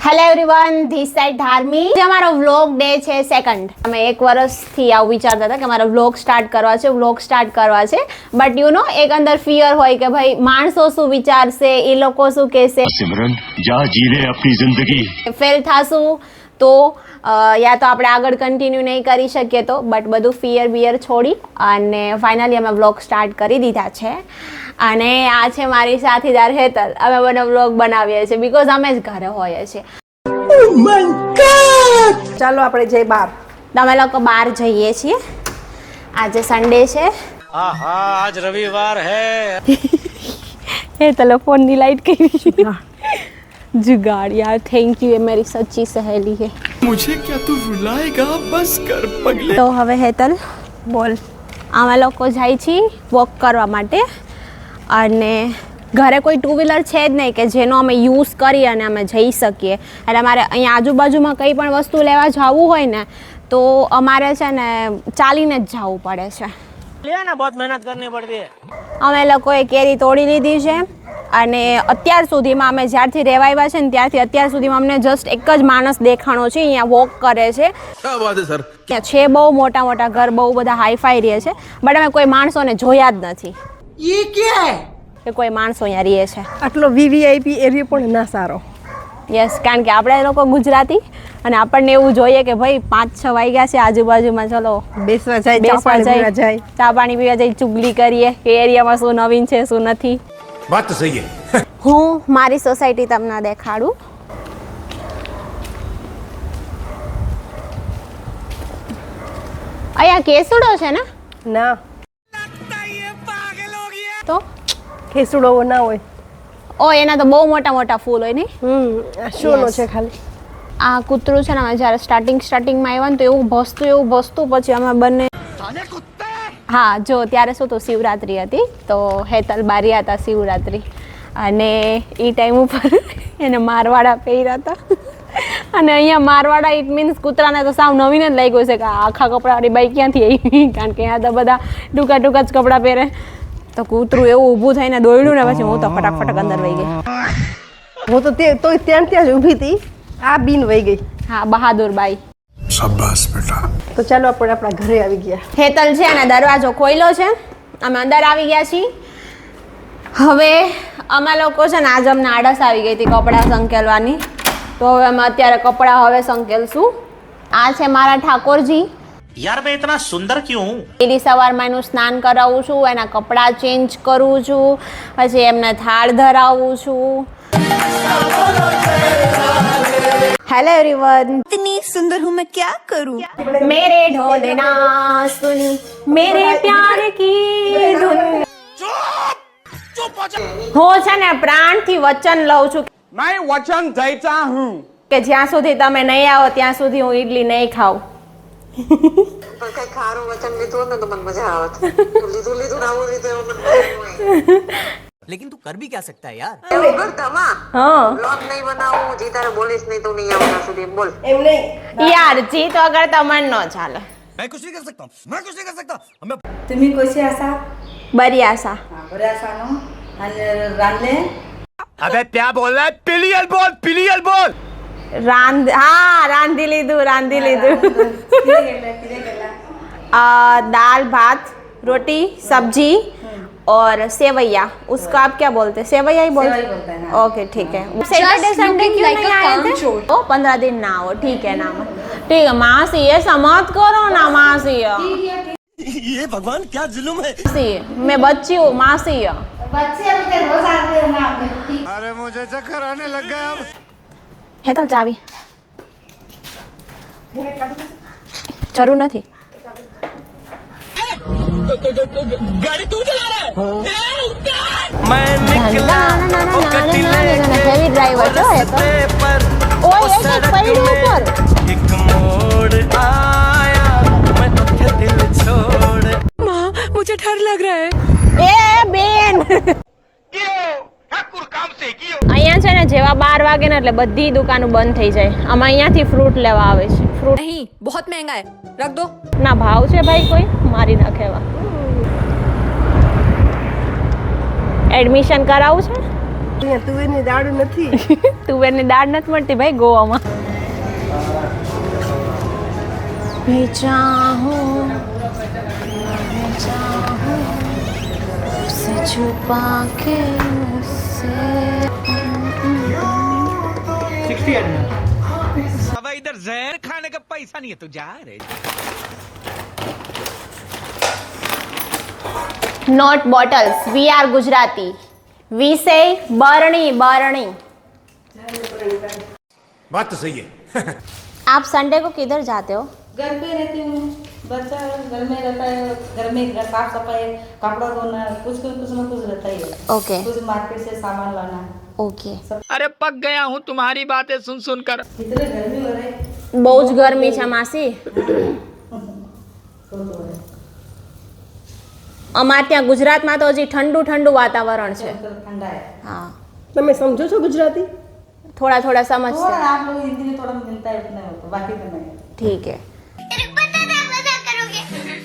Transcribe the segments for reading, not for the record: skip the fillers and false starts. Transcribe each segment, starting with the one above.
Hello everyone, this side Dharmi. જે અમારો vlog day છે સેકન્ડ. અમે એક વર્ષથી આવું વિચારતા હતા કે અમારો વ્લોગ સ્ટાર્ટ કરવા છે બટ યુ નો એક અંદર ફિયર હોય કે ભાઈ માણસો શું વિચારશે, એ લોકો શું કહેશે, સિમરન જા જીલે આપની જિંદગી, ફેલ થાશું તો યા તો આપણે આગળ કન્ટિન્યુ નહીં કરી શકીએ તો બટ બધું ફિયર છોડી અને ફાઇનલી અમે વ્લોગ સ્ટાર્ટ કરી દીધા છે. અને આ છે મારી સાથીદાર હેતલ. અમે બંને વ્લોગ બનાવીએ છીએ બીકોઝ અમે જ ઘરે હોઈએ છીએ. ચાલો આપણે જઈએ બહાર. તમે લોકો બહાર જઈએ છીએ. આજે સન્ડે છે. આજ રવિવાર હે. હેતલ ફોનની લાઈટ કરી जुगाड़ यार, थैंक यू, ये मेरी सच्ची सहेली है. मुझे क्या तू रुलाएगा, बस कर पगले. તો હવે હેતલ બોલ. અમે લોકો જાય છીએ વોક કરવા માટે અને ઘરે કોઈ ટુ વ્હીલર છે જ નહીં કે જેનો અમે યુઝ કરી અને અમે જઈ શકીએ. એટલે અમારે અહીંયા આજુબાજુમાં કંઈ પણ વસ્તુ લેવા જવું હોય ને તો અમારે છે ને ચાલીને જ જવું પડે છે. બહુ મહેનત કરવી પડતી હે. અમે લોકોએ કેરી તોડી લીધી છે અને અત્યાર સુધીમાં અમે જ્યારથી રહેવા આવ્યા છે ને ત્યારથી અત્યાર સુધીમાં અમને જસ્ટ એક જ માણસ દેખાણો છે અહીંયા વોક કરે છે. ત્યાં છે બહુ મોટા મોટા ઘર, બહુ બધા હાઈફાઈ રહે છે બટ અમે કોઈ માણસોને જોયા જ નથી. કે કોઈ માણસો અહીંયા રહે છે. આટલો વીવીઆઈપી એરિયો પણ ના સારો. યસ, કારણ કે આપણે લોકો ગુજરાતી અને આપણને એવું જોઈએ કે ભાઈ 5-6 વાગ્યા છે આજુબાજુમાં, ચલો બેસવા જાય, ચા પાણી પીવા જાય, ચુગલી કરીએ કે એરિયામાં શું નવીન છે શું નથી. बात तो सही है. હું મારી સોસાયટી તમને દેખાડું. અહીંયા કેસુડો છે ને? ના, તો ખેસુડો ના હોય. ઓ એના તો બહુ મોટા મોટા ફૂલ હોય નહીં. આ શોનો Yes. છે ખાલી. આ કૂતરું છે ને, અમે જ્યારે સ્ટાર્ટિંગમાં આવ્યા ને તો એવું ભસતું પછી અમે બંને હા જો ત્યારે શું તો શિવરાત્રી હતી તો હેતલ બારી હતા શિવરાત્રી અને એ ટાઈમ ઉપર એને મારવાડા પહેર્યા હતા અને અહીંયા મારવાડા ઇટ મીન્સ કૂતરાને તો સાવ નવીન જ લાગ્યું છે કે આખા કપડાવાળી બાઈ ક્યાંથી આવી, કારણ કે અહીંયા તો બધા ટૂંકા જ કપડાં પહેરે. તો કૂતરું એવું ઊભું થઈને દોડ્યું ને પછી હું તો ફટાફટ અંદર વહી ગઈ. હું તો ત્યાં જ ઊભી હતી, આ બીન વહી ગઈ. હા, બહાદુર બાઈ. शाबाश बेटा. તો ચાલો આપણે આપણા ઘરે આવી ગયા. હેતલ છે અને દરવાજો ખોલ્યો છે, અમે અંદર આવી ગયા છીએ. હવે અમે લોકો છે ને આજે અમને આળસ આવી ગઈ હતી કપડાં સંકેલવાની, તો હવે અમે અત્યારે કપડાં હવે સંકેલશું. આ છે મારા ઠાકોરજી. यार मैं इतना सुंदर क्यों हूँ? ડેલી સવારમાં એનું સ્નાન કરાવું છું, એના કપડાં ચેન્જ કરું છું, પછી એમને થાળ ધરાવું છું. हेलो एवरीवन, इतनी सुंदर हूँ मैं क्या करूँ? मेरे ढोलना सुन मेरे प्यार की धुन. હું છે ને પ્રાણથી વચન લઉં છું मैं वचन देता हूँ કે જ્યાં સુધી તમે નહીં આવો ત્યાં સુધી હું ઈડલી નહીં ખાઉં. પણ કઈ ખારું વચન લીધું હોત ને તો મને મજા આવત. લીધું ના હોય તો મને મજા लेकिन तू कर भी क्या सकता है यार? એવું કરતા માં હા બ્લોગ નહીં બનાવું, જી તારે બોલીશ નહીં તો નહીં આવતા સુધી એમ બોલ. એમ નહીં, યાર જીત વગર તો મન ન ચાલે. मैं कुछ नहीं कर सकता, मैं कुछ नहीं कर सकता. हमें तुम्ही कशी आसा? बरी आशा. बरे आसा नो? आणि रांधले? अबे क्या बोल रहा है? पिलियल बोल. रांधी લીધું. दाल भात रोटी सब्जी और सेवैया. उसको आप क्या बोलते हैं? सेवैया ही बोलते हैं. ओके ठीक है. सैटरडे संडे क्यों नहीं आए थे? तो 15 दिन ना हो. ठीक है ना, ठीक है. मासी ऐसा मत करो ना मासी. ये भगवान क्या जुल्म है? मासी मैं बच्ची हूँ मासी. अरे मुझे चक्कर आने लग गया अब. હેતલ ચાવી જરૂર નથી. હેવી ડ્રાઈવર છો હેતલ. ઓય એક પૈડું ઉપર. एक मोड़ आया मैं तो दिल छोड़. माँ मुझे डर लग रहा है. એ બેન અહીંયા છે ને જેવા 12 વાગે ને એટલે બધી દુકાનો બંધ થઈ જાય. અમે અહીંયાથી ફ્રૂટ લેવા આવે છે. ફ્રૂટ नहीं, बहुत महंगा है, रख दो. ના ભાવ છે ભાઈ, કોઈ મારી નાખે એવા. એડમિશન કરાવવું છે અહીંયા તુવેરની દાળ નથી. તુવેરની દાળ નથી મળતી ભાઈ ગોવામાં. છુપા કે अब इधर जहर खाने का पैसा नहीं है तो जा रहे not bottles we are Gujarati we say barni बरणी. बात तो सही है. आप संडे को किधर जाते हो? घर पे रहती हूँ, बच्चा घर में रहता है, घर में साफ सफाई, कपड़ा धोना, कुछ ना कुछ रहता ही है. ओके कुछ मार्केट से सामान लाना. ओके. अरे पक गया हूँ तुम्हारी बातें सुन सुन कर. इतने गर्मी हो रही है. બહુ જ ગરમી છે માસી. અમારે ત્યાં ગુજરાતમાં તો હજી ઠંડુ ઠંડુ વાતાવરણ છે. ठंडा है. હા તમે સમજો છો ગુજરાતી? થોડા થોડા સમજશે. थोड़ा आप लोग हिंदी में थोड़ा मिलता है उतना होता, बाकी तो नहीं. ઠીક है.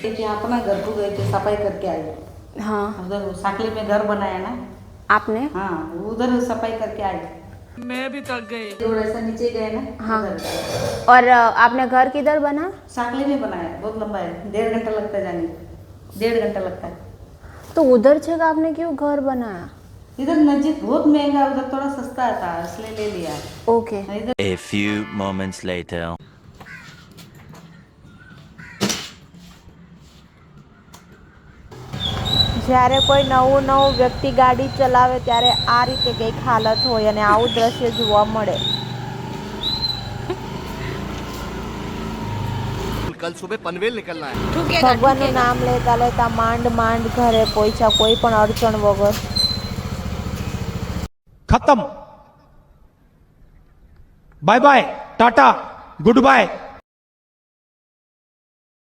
देखिए अपना घर को गए थे, सफाई करके आए. हाँ उधर साकली में घर बनाया ना. आपने? हाँ उधर सफाई करके आए. मैं भी थक गई. थोड़ा सा नीचे गए ना. हाँ. उधर. और आपने घर किधर बना? साकली में बनाया, बहुत लंबा है, 1.5 घंटा लगता है जाने. 1.5 घंटा लगता है. तो उधर से आपने क्यों घर बनाया? इधर नजीक बहुत महंगा, उधर थोड़ा सस्ता था इसलिए ले लिया. ओके. इधर A few moments later. જ્યારે કોઈ નવું વ્યક્તિ ગાડી ચલાવે ત્યારે આ રીતે કંઈક હાલત હોય અને આવું દ્રશ્ય જોવા મળે. कल सुबह पनवेल निकलना है. ભગવાનનું નામ લેતા લેતા માંડ માંડ ઘરે પહોંચ્યા કોઈ પણ અડચણ વગર. खत्म. Bye bye, tata, good bye.